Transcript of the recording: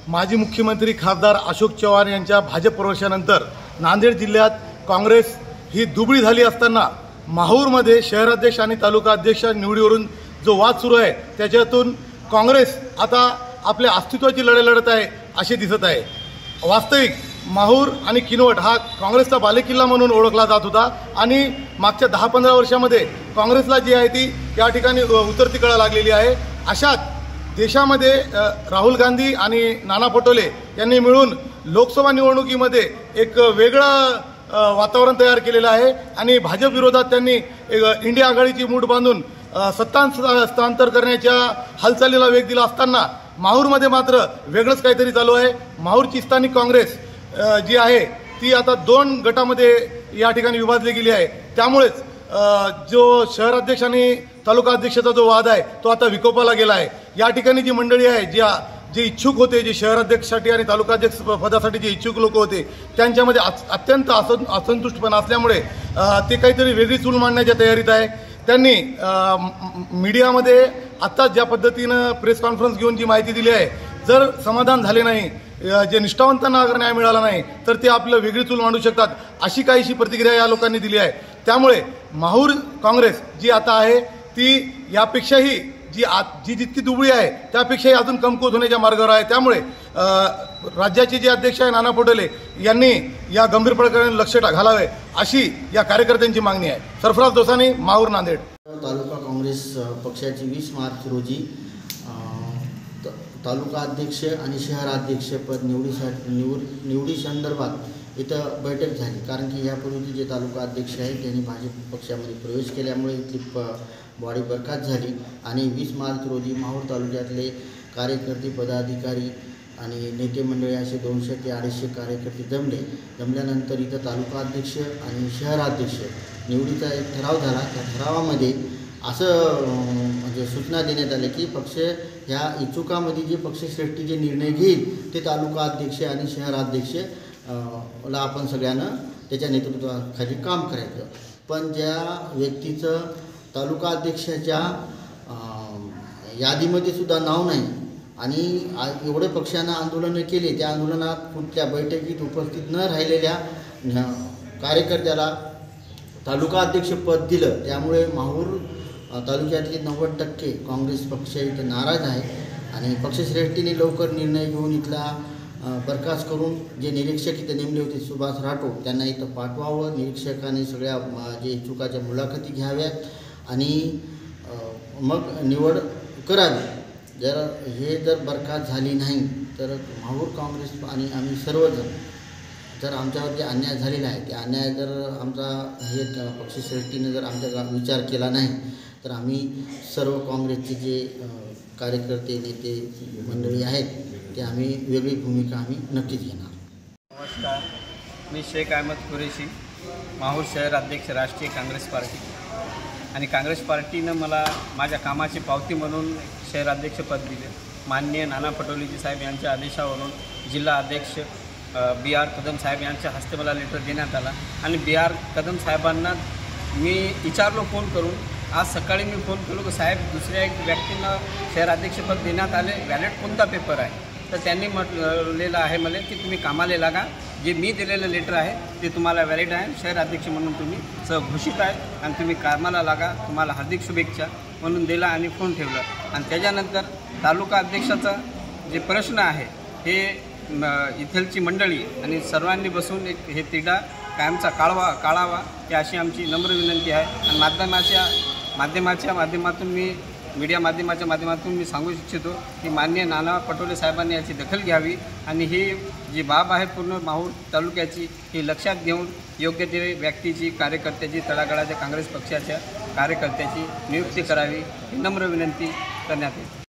माजी मुख्यमंत्री खासदार अशोक चव्हाण यांच्या भाजप प्रवेशानंतर नांदेड जिल्ह्यात काँग्रेस ही दुबळी झाली असताना माहूरमध्ये शहराध्यक्ष आणि तालुका अध्यक्ष निवडीवरून जो वाद सुरू आहे त्याच्यातून काँग्रेस आता आपल्या अस्तित्वाची लढाई लढत आहे असे दिसत आहे। वास्तविक माहूर आणि किनवट हा काँग्रेसचा बालेकिल्ला म्हणून ओळखला जात होता आणि मागच्या 10-15 वर्षामध्ये काँग्रेसला जी आहे ती या ठिकाणी उतरती कळा लागलेली आहे। अशात देशामध्ये राहुल गांधी आणि नाना पटोले यांनी मिळून लोकसभा निवडणुकीमध्ये एक वेगळं वातावरण तयार केलेलं आहे आणि भाजप विरोधात त्यांनी इंडिया आघाडीची मूठ बांधून सत्ता हस्तांतर करण्याच्या हालचालीला वेग दिला असताना माहूरमध्ये मात्र वेगळंच काहीतरी चालू आहे। माहूरची स्थानिक काँग्रेस जी आहे ती आता 2 गटामध्ये या ठिकाणी विभागली गेली आहे। त्यामुळेच जो शहराध्यक्ष आणि तालुका अध्यक्षाचा जो वाद आहे तो आता विकोपाला गेला आहे। या ठिकाणी जी मंडळी आहे जे इच्छुक होते, जे शहराध्यक्षासाठी आणि तालुका अध्यक्ष पदासाठी जे इच्छुक लोक होते त्यांच्यामध्ये अत्यंत असंतुष्टपणा असल्यामुळे ते काहीतरी वेगळी चूल मांडण्याच्या तयारीत आहे। त्यांनी मीडियामध्ये आत्ताच ज्या पद्धतीनं प्रेस कॉन्फरन्स घेऊन जी माहिती दिली आहे, जर समाधान झाले नाही, जे निष्ठावंतांना अगर न्याय मिळाला नाही तर ते आपलं वेगळी चूल मांडू शकतात अशी काहीशी प्रतिक्रिया या लोकांनी दिली आहे। त्यामुळे माहूर काँग्रेस जी आता आहे ती यापेक्षाही जी जितकी दुबळी आहे त्यापेक्षाही अजून कमकुवत होण्याच्या मार्गावर आहे। त्यामुळे राज्याचे जे अध्यक्ष आहे नाना पटोले यांनी या गंभीर प्रकरणावर लक्ष घालावे अशी या कार्यकर्त्यांची मागणी आहे। सरफराज दोसानी, माहूर, नांदेड। तालुका काँग्रेस पक्षाची 20 मार्च रोजी तालुका अध्यक्ष आणि शहराध्यक्षपद निवडी संदर्भात इथं बैठक झाली। कारण की यापूर्वी जे तालुका अध्यक्ष आहेत त्यांनी भाजप पक्षामध्ये प्रवेश केल्यामुळे इथली बॉडी बरखास्त झाली आणि 20 मार्च रोजी माहूर तालुक्यातले कार्यकर्ते, पदाधिकारी आणि नेते मंडळी असे 200 ते 250 कार्यकर्ते जमल्यानंतर इथं तालुका अध्यक्ष आणि शहराध्यक्ष निवडीचा एक ठराव झाला। त्या ठरावामध्ये असं म्हणजे सूचना देण्यात आल्या की पक्ष ह्या इच्छुकामध्ये जे पक्षश्रेष्ठी जे निर्णय घेईल ते तालुका अध्यक्ष आणि शहराध्यक्ष ला आपण सगळ्यांना त्याच्या नेतृत्वाखाली काम करायचं। पण ज्या व्यक्तीचं तालुका अध्यक्षाच्या यादीमध्ये सुद्धा नाव नाही आणि एवढे पक्षानं आंदोलनं केले, त्या आंदोलनात कुठल्या बैठकीत उपस्थित न राहिलेल्या कार्यकर्त्याला तालुका अध्यक्षपद दिलं। त्यामुळे माहूर तालुक्यातले 90% काँग्रेस पक्ष इथं नाराज आहे आणि पक्षश्रेष्ठीने लवकर निर्णय घेऊन इथला बरखास्त करून जे निरीक्षक इथं नेमले होते सुभाष राठोड त्यांना इथं पाठवावं। निरीक्षकाने सगळ्या जे इच्छुकाच्या मुलाखती घ्याव्यात आणि मग निवड करावी। जर बरखास्त झाली नाही तर माहूर काँग्रेस आणि आम्ही सर्वजण जर आमच्यावर जे अन्याय झालेला आहे ते अन्याय जर आमचा हे पक्षश्रेष्ठीने जर आमचा विचार केला नाही तर आम्ही सर्व काँग्रेसचे जे कार्यकर्ते, नेते मंडळी आहेत ते आम्ही वेगळी भूमिका आम्ही नक्कीच घेणार। नमस्कार, मी शेख अहमद कुरेशी, माहूर शहर अध्यक्ष, राष्ट्रीय काँग्रेस पार्टी। आणि काँग्रेस पार्टीनं मला माझ्या कामाची पावती म्हणून शहराध्यक्षपद दिले। माननीय नाना पटोलेजी साहेब यांच्या आदेशावरून जिल्हा अध्यक्ष BR कदम साहेब यांच्या हस्ते मला लेटर देण्यात आला आणि BR कदम साहेबांना मी विचारलो फोन करून। आज सकाळी मी फोन केलो की साहेब दुसऱ्या एक व्यक्तींना शहराध्यक्षपद देण्यात आले, वॅलिड कोणता पेपर आहे? तर त्यांनी म्हटलेलं आहे मला की तुम्ही कामाला लागा, जे मी दिलेलं लेटर आहे ते तुम्हाला वॅलिड आहे, शहराध्यक्ष म्हणून तुम्ही घोषित आहे आणि तुम्ही कामाला लागा, तुम्हाला हार्दिक शुभेच्छा म्हणून दिला आणि फोन ठेवला। आणि त्याच्यानंतर तालुका अध्यक्षाचा जे प्रश्न आहे हे इथलची मंडळी आणि सर्वांनी बसून एक हे तिढा कायमचा काढावा ही अशी आमची नम्र विनंती आहे। आणि माध्यमाच्या माध्यमातून मी मीडिया माध्यमातून मी सांगू इच्छितो की माननीय नाना पटोले साहेबांनी याची दखल घ्यावी आणि ही जी बाब आहे पूर्ण माहूर तालुक्याची ही लक्षात घेऊन योग्य ते व्यक्तीची, कार्यकर्त्याची, तळागाळाच्या काँग्रेस पक्षाच्या कार्यकर्त्याची नियुक्ती करावी ही नम्र विनंती करण्यात येते।